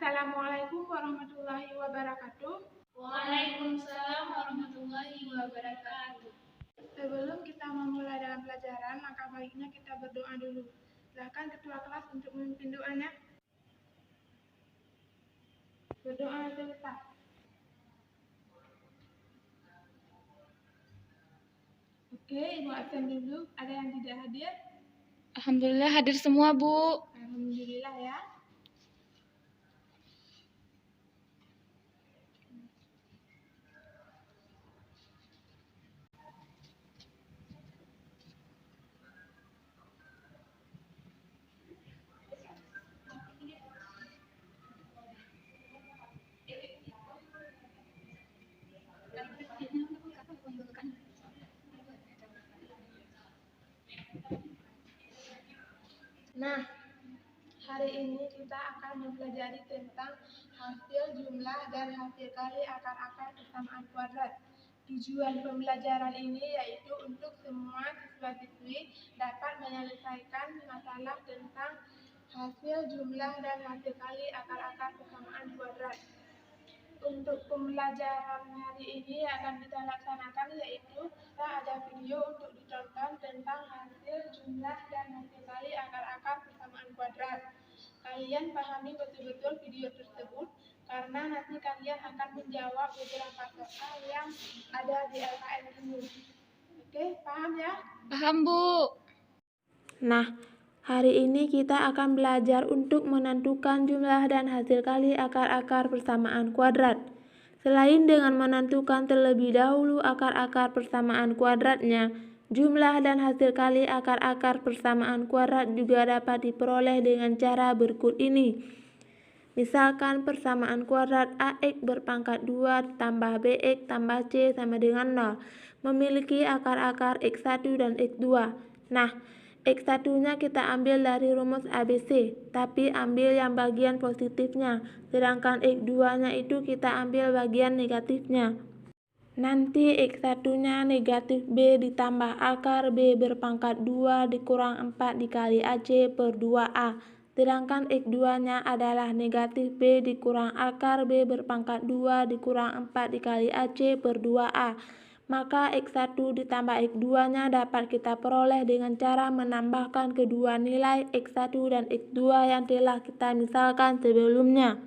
Assalamualaikum warahmatullahi wabarakatuh. Waalaikumsalam warahmatullahi wabarakatuh. Sebelum kita memulai dalam pelajaran, maka baiknya kita berdoa dulu. Silakan ketua kelas untuk memimpin doanya. Berdoa sebentar. Oke, Ibu absen dulu. Ada yang tidak hadir? Alhamdulillah hadir semua, Bu. Alhamdulillah ya. Nah, hari ini kita akan mempelajari tentang hasil jumlah dan hasil kali akar-akar persamaan kuadrat. Tujuan pembelajaran ini yaitu untuk semua siswa-siswi dapat menyelesaikan masalah tentang hasil jumlah dan hasil kali akar-akar persamaan kuadrat. Untuk pembelajaran hari ini akan kita laksanakan yaitu kita ada video untuk ditonton tentang hasil jumlah dan hasil kali akar-akar persamaan kuadrat. Kalian pahami betul-betul video tersebut karena nanti kalian akan menjawab beberapa soal yang ada di LKS ini. Oke, paham ya? Paham, Bu. Nah, hari ini kita akan belajar untuk menentukan jumlah dan hasil kali akar-akar persamaan kuadrat. Selain dengan menentukan terlebih dahulu akar-akar persamaan kuadratnya, jumlah dan hasil kali akar-akar persamaan kuadrat juga dapat diperoleh dengan cara berikut ini. Misalkan persamaan kuadrat AX berpangkat 2 tambah BX tambah C sama dengan 0 memiliki akar-akar X1 dan X2. Nah, X1-nya kita ambil dari rumus ABC, tapi ambil yang bagian positifnya, sedangkan X2-nya itu kita ambil bagian negatifnya. Nanti X1-nya negatif B ditambah akar B berpangkat 2 dikurang 4 dikali AC per 2A. Sedangkan X2-nya adalah negatif B dikurang akar B berpangkat 2 dikurang 4 dikali AC per 2A. Maka X1 ditambah X2-nya dapat kita peroleh dengan cara menambahkan kedua nilai X1 dan X2 yang telah kita misalkan sebelumnya.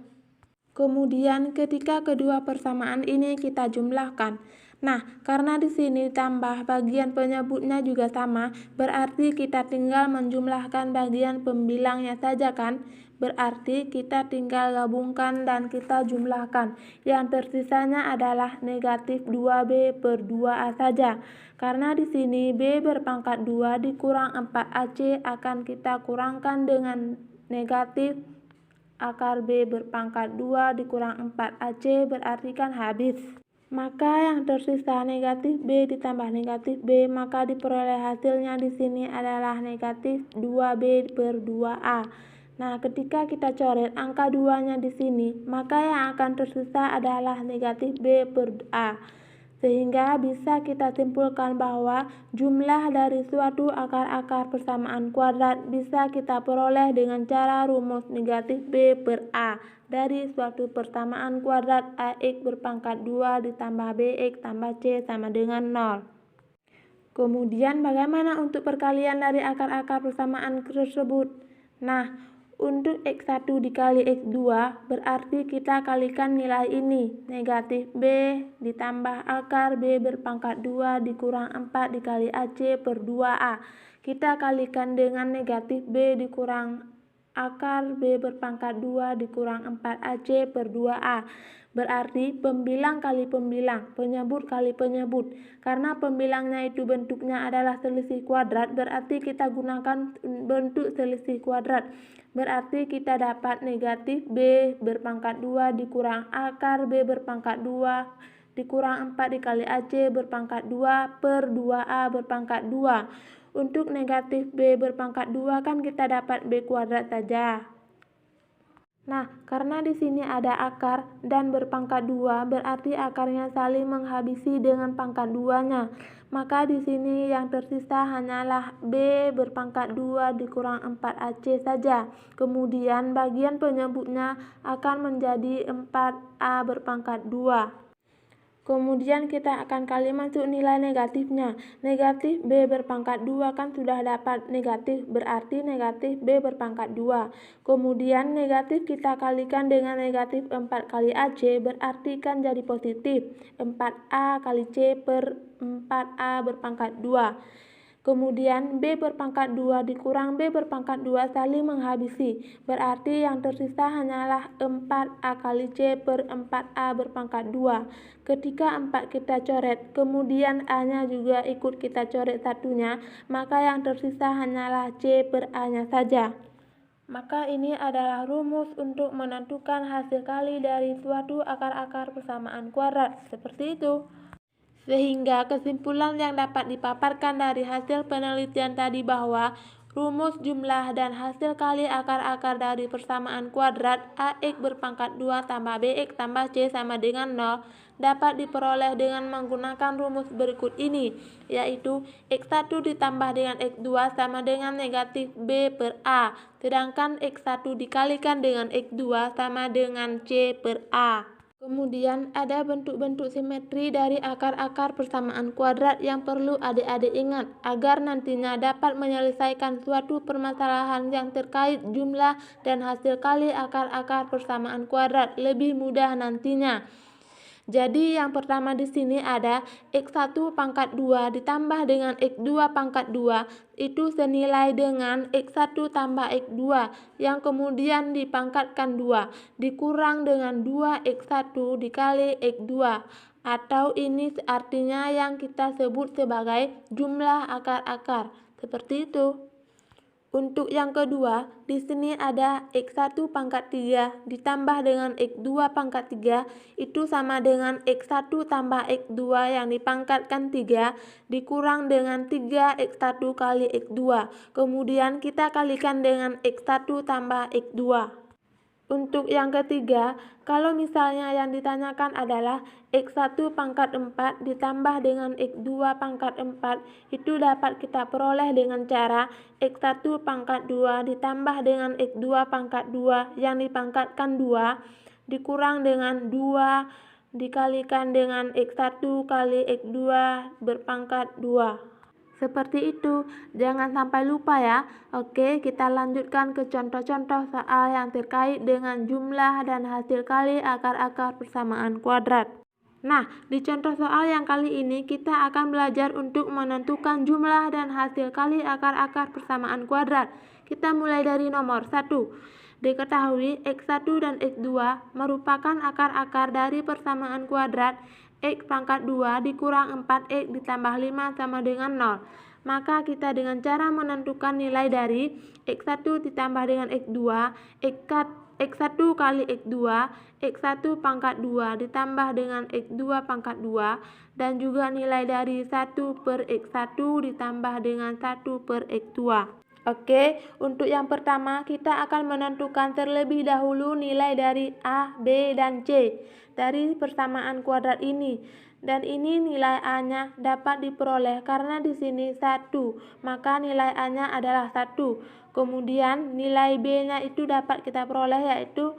Kemudian ketika kedua persamaan ini kita jumlahkan. Nah, karena di sini tambah bagian penyebutnya juga sama, berarti kita tinggal menjumlahkan bagian pembilangnya saja kan? Berarti kita tinggal gabungkan dan kita jumlahkan. Yang tersisanya adalah negatif 2B per 2A saja. Karena di sini B berpangkat 2 dikurang 4AC akan kita kurangkan dengan negatif akar B berpangkat 2 dikurang 4AC berarti kan habis. Maka yang tersisa negatif B ditambah negatif B, maka diperoleh hasilnya di sini adalah negatif 2B per 2A. Nah, ketika kita coret angka 2-nya di sini, maka yang akan tersisa adalah negatif B per A. Sehingga bisa kita simpulkan bahwa jumlah dari suatu akar-akar persamaan kuadrat bisa kita peroleh dengan cara rumus negatif B per A dari suatu persamaan kuadrat AX berpangkat 2 ditambah BX tambah C sama dengan 0. Kemudian bagaimana untuk perkalian dari akar-akar persamaan tersebut? Nah, untuk X1 dikali X2 berarti kita kalikan nilai ini, negatif B ditambah akar B berpangkat 2 dikurang 4 dikali AC per 2A. Kita kalikan dengan negatif B dikurang akar B berpangkat 2 dikurang 4AC per 2A. Berarti pembilang kali pembilang, penyebut kali penyebut. Karena pembilangnya itu bentuknya adalah selisih kuadrat, berarti kita gunakan bentuk selisih kuadrat. Berarti kita dapat negatif B berpangkat 2 dikurang akar B berpangkat 2 dikurang 4 dikali AC berpangkat 2 per 2A berpangkat 2. Untuk negatif B berpangkat 2 kan kita dapat B kuadrat saja. Nah, karena di sini ada akar dan berpangkat 2, berarti akarnya saling menghabisi dengan pangkat 2-nya. Maka di sini yang tersisa hanyalah B berpangkat 2 dikurang 4AC saja. Kemudian bagian penyebutnya akan menjadi 4A berpangkat 2. Kemudian kita akan kali masuk nilai negatifnya. Negatif B berpangkat 2 kan sudah dapat negatif, berarti negatif B berpangkat 2. Kemudian negatif kita kalikan dengan negatif 4 kali AC, berarti kan jadi positif. 4A kali C per 4A berpangkat 2. Kemudian B berpangkat 2 dikurang B berpangkat 2 saling menghabisi, berarti yang tersisa hanyalah 4A kali C per 4A berpangkat 2. Ketika 4 kita coret, kemudian A-nya juga ikut kita coret satunya, maka yang tersisa hanyalah C per A-nya saja. Maka ini adalah rumus untuk menentukan hasil kali dari suatu akar-akar persamaan kuadrat, seperti itu. Sehingga kesimpulan yang dapat dipaparkan dari hasil penelitian tadi bahwa rumus jumlah dan hasil kali akar-akar dari persamaan kuadrat AX berpangkat 2 tambah BX tambah C sama dengan 0 dapat diperoleh dengan menggunakan rumus berikut ini, yaitu X1 ditambah dengan X2 sama dengan negatif B per A, sedangkan X1 dikalikan dengan X2 sama dengan C per A. Kemudian ada bentuk-bentuk simetri dari akar-akar persamaan kuadrat yang perlu adik-adik ingat agar nantinya dapat menyelesaikan suatu permasalahan yang terkait jumlah dan hasil kali akar-akar persamaan kuadrat lebih mudah nantinya. Jadi yang pertama di sini ada X1 pangkat 2 ditambah dengan X2 pangkat 2 itu senilai dengan X1 tambah X2 yang kemudian dipangkatkan 2 dikurang dengan 2X1 dikali X2, atau ini artinya yang kita sebut sebagai jumlah akar-akar. Seperti itu. Untuk yang kedua, di sini ada X1 pangkat 3 ditambah dengan X2 pangkat 3 itu sama dengan X1 tambah X2 yang dipangkatkan 3 dikurang dengan 3X1 kali X2. Kemudian kita kalikan dengan X1 tambah X2. Untuk yang ketiga, kalau misalnya yang ditanyakan adalah X1 pangkat 4 ditambah dengan X2 pangkat 4, itu dapat kita peroleh dengan cara X1 pangkat 2 ditambah dengan X2 pangkat 2 yang dipangkatkan 2 dikurang dengan 2 dikalikan dengan X1 kali X2 berpangkat 2. Seperti itu, jangan sampai lupa ya. Oke, kita lanjutkan ke contoh-contoh soal yang terkait dengan jumlah dan hasil kali akar-akar persamaan kuadrat. Nah, di contoh soal yang kali ini kita akan belajar untuk menentukan jumlah dan hasil kali akar-akar persamaan kuadrat. Kita mulai dari nomor 1. Diketahui X1 dan X2 merupakan akar-akar dari persamaan kuadrat X pangkat 2 dikurang 4X ditambah 5 sama dengan 0. Maka kita dengan cara menentukan nilai dari X1 ditambah dengan X2, X1 kali X2, X1 pangkat 2 ditambah dengan X2 pangkat 2, dan juga nilai dari 1 per X1 ditambah dengan 1 per X2. Oke, untuk yang pertama kita akan menentukan terlebih dahulu nilai dari A, B, dan C dari persamaan kuadrat ini. Dan ini nilai A-nya dapat diperoleh karena di sini 1, maka nilai A-nya adalah 1. Kemudian nilai B-nya itu dapat kita peroleh yaitu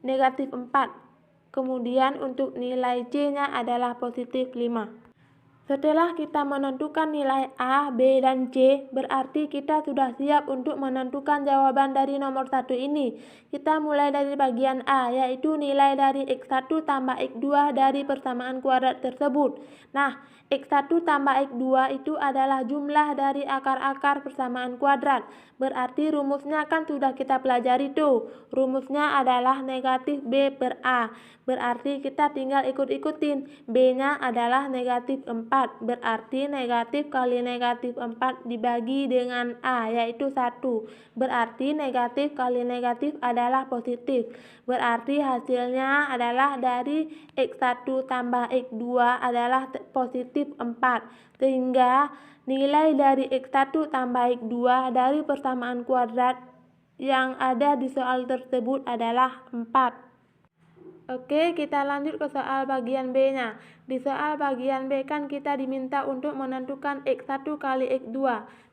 negatif 4. Kemudian untuk nilai C-nya adalah positif 5. Setelah kita menentukan nilai A, B, dan C, berarti kita sudah siap untuk menentukan jawaban dari nomor 1 ini. Kita mulai dari bagian A, yaitu nilai dari X1 tambah X2 dari persamaan kuadrat tersebut. Nah, X1 tambah X2 itu adalah jumlah dari akar-akar persamaan kuadrat. Berarti rumusnya kan sudah kita pelajari tuh. Rumusnya adalah negatif B per A. Berarti kita tinggal ikut-ikutin. B-nya adalah negatif 4. Berarti negatif kali negatif 4 dibagi dengan A, yaitu 1. Berarti negatif kali negatif adalah positif. Berarti hasilnya adalah dari X1 tambah X2 adalah positif 4. Sehingga nilai dari X1 tambah X2 dari persamaan kuadrat yang ada di soal tersebut adalah 4. Oke, kita lanjut ke soal bagian B-nya. Di soal bagian B kan kita diminta untuk menentukan X1 kali X2.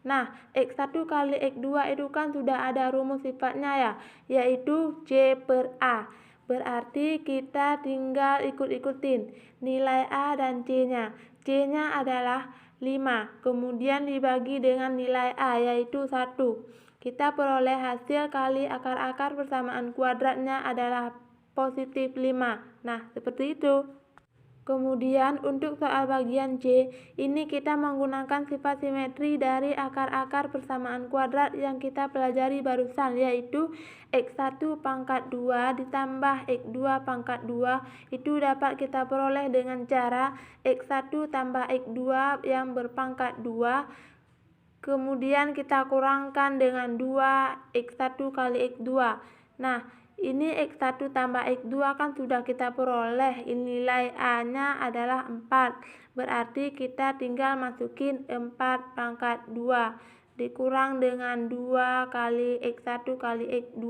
Nah, X1 kali X2 itu kan sudah ada rumus sifatnya ya, yaitu C per A. Berarti kita tinggal ikut-ikutin nilai A dan C-nya. C-nya adalah 5, kemudian dibagi dengan nilai A yaitu 1. Kita peroleh hasil kali akar-akar persamaan kuadratnya adalah positif 5. Nah, seperti itu. Kemudian untuk soal bagian C, ini kita menggunakan sifat simetri dari akar-akar persamaan kuadrat yang kita pelajari barusan, yaitu X1 pangkat 2 ditambah X2 pangkat 2 itu dapat kita peroleh dengan cara X1 tambah X2 yang berpangkat 2, kemudian kita kurangkan dengan 2 X1 kali X2. Nah, ini X1 tambah X2 kan sudah kita peroleh, nilai A-nya adalah 4. Berarti kita tinggal masukin 4 pangkat 2 dikurang dengan 2 kali X1 kali X2.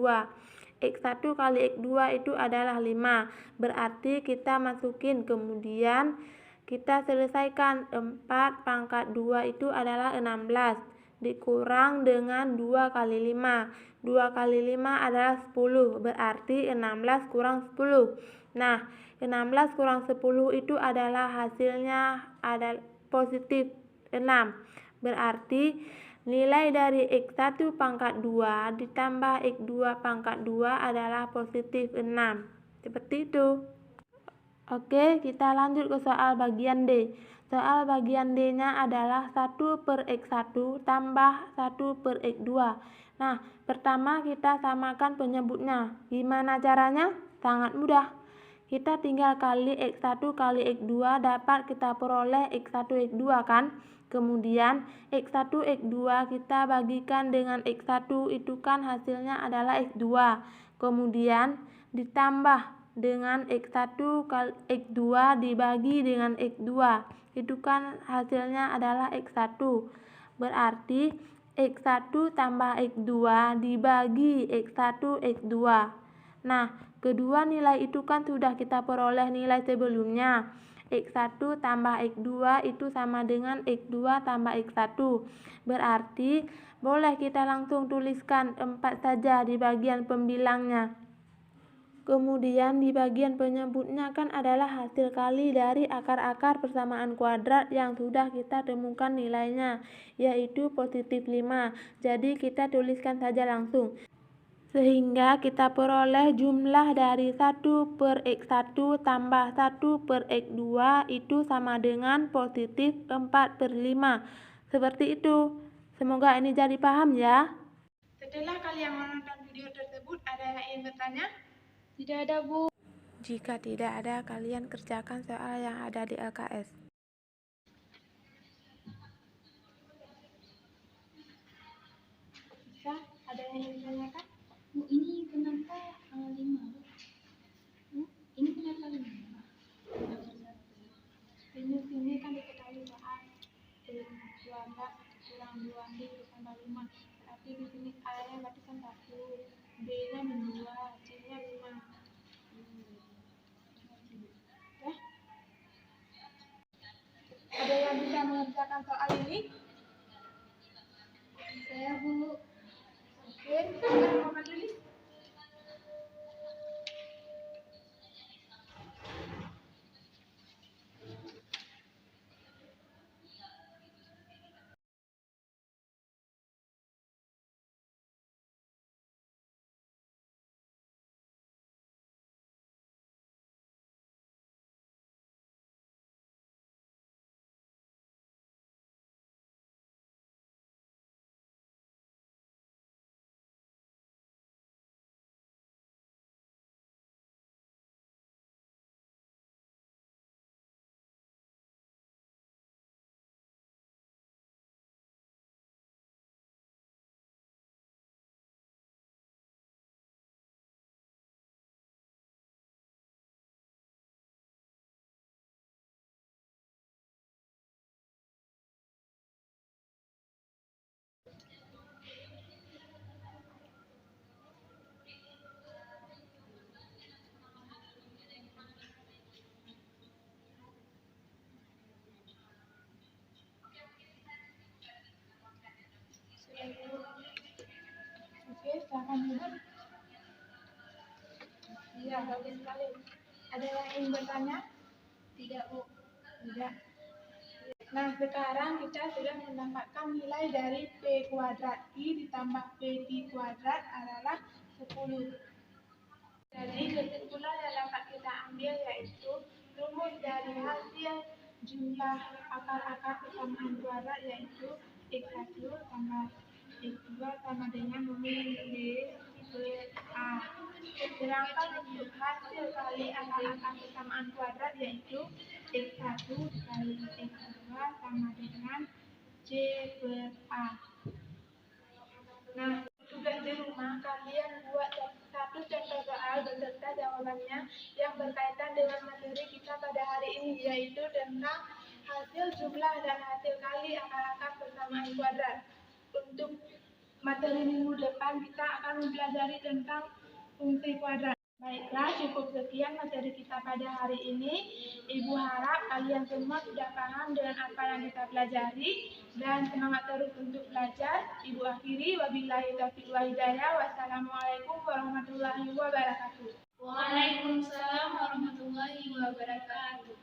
X1 kali X2 itu adalah 5. Berarti kita masukin, kemudian kita selesaikan 4 pangkat 2 itu adalah 16. Dikurang dengan 2 kali 5. 2 kali 5 adalah 10, berarti 16 kurang 10. Nah, 16 kurang 10 itu adalah hasilnya ada positif 6. Berarti nilai dari X1 pangkat 2 ditambah X2 pangkat 2 adalah positif 6. Seperti itu. Oke, kita lanjut ke soal bagian D. Soal bagian D-nya adalah 1 per X1 tambah 1 per X2. Nah, pertama kita samakan penyebutnya. Gimana caranya? Sangat mudah. Kita tinggal kali X1 kali X2 dapat kita peroleh X1 X2 kan? Kemudian X1 X2 kita bagikan dengan X1 itu kan hasilnya adalah X2. Kemudian ditambah dengan X1 kali X2 dibagi dengan X2. Itu kan hasilnya adalah X1. Berarti X1 tambah X2 dibagi X1 X2. Nah, kedua nilai itu kan sudah kita peroleh nilai sebelumnya. X1 tambah X2 itu sama dengan X2 tambah X1. Berarti boleh kita langsung tuliskan 4 saja di bagian pembilangnya. Kemudian di bagian penyebutnya kan adalah hasil kali dari akar-akar persamaan kuadrat yang sudah kita temukan nilainya, yaitu positif 5. Jadi kita tuliskan saja langsung. Sehingga kita peroleh jumlah dari 1 per X1 tambah 1 per X2 itu sama dengan positif 4 per 5. Seperti itu. Semoga ini jadi paham ya. Setelah kalian menonton video tersebut, ada yang ingin bertanya? Tidak ada, Bu. Jika tidak ada, kalian kerjakan soal yang ada di LKS. Bisa? Ada yang ingin ditanyakan? Bu, ini kenapa 5? Ini kenapa 5? Sini kan diketahui soal 12 kurang 2 ditambah 5. Berarti di sini A-nya berarti kan 1, B-nya 2, C-nya 5. Ya? Ada yang bisa mengerjakan soal ini? Saya, Bu. Oke, sekarang mau tulis. Ya, bagus sekali. Ada yang ingin bertanya? Tidak, Bu. Tidak. Nah, sekarang kita sudah mendapatkan nilai dari P kuadrat. I ditambah PT kuadrat adalah 10. Jadi, kesimpulan yang dapat kita ambil yaitu rumus dari hasil jumlah akar-akar persamaan kuadrat yaitu X1 tambah X2 sama dengan nomor B per A. Sedangkan untuk hasil kali akar-akar persamaan kuadrat yaitu X1 dikali X2 sama dengan C per A. Nah, tugas di rumah kalian buat satu contoh soal beserta jawabannya yang berkaitan dengan materi kita pada hari ini, yaitu tentang hasil jumlah dan hasil kali akar-akar persamaan kuadrat. Untuk materi minggu depan kita akan mempelajari tentang fungsi kuadrat. Baiklah, cukup sekian materi kita pada hari ini. Ibu harap kalian semua sudah paham dengan apa yang kita pelajari dan semangat terus untuk belajar. Ibu akhiri, wabillahi taufiq wal hidayah. Wassalamualaikum warahmatullahi wabarakatuh. Waalaikumsalam warahmatullahi wabarakatuh.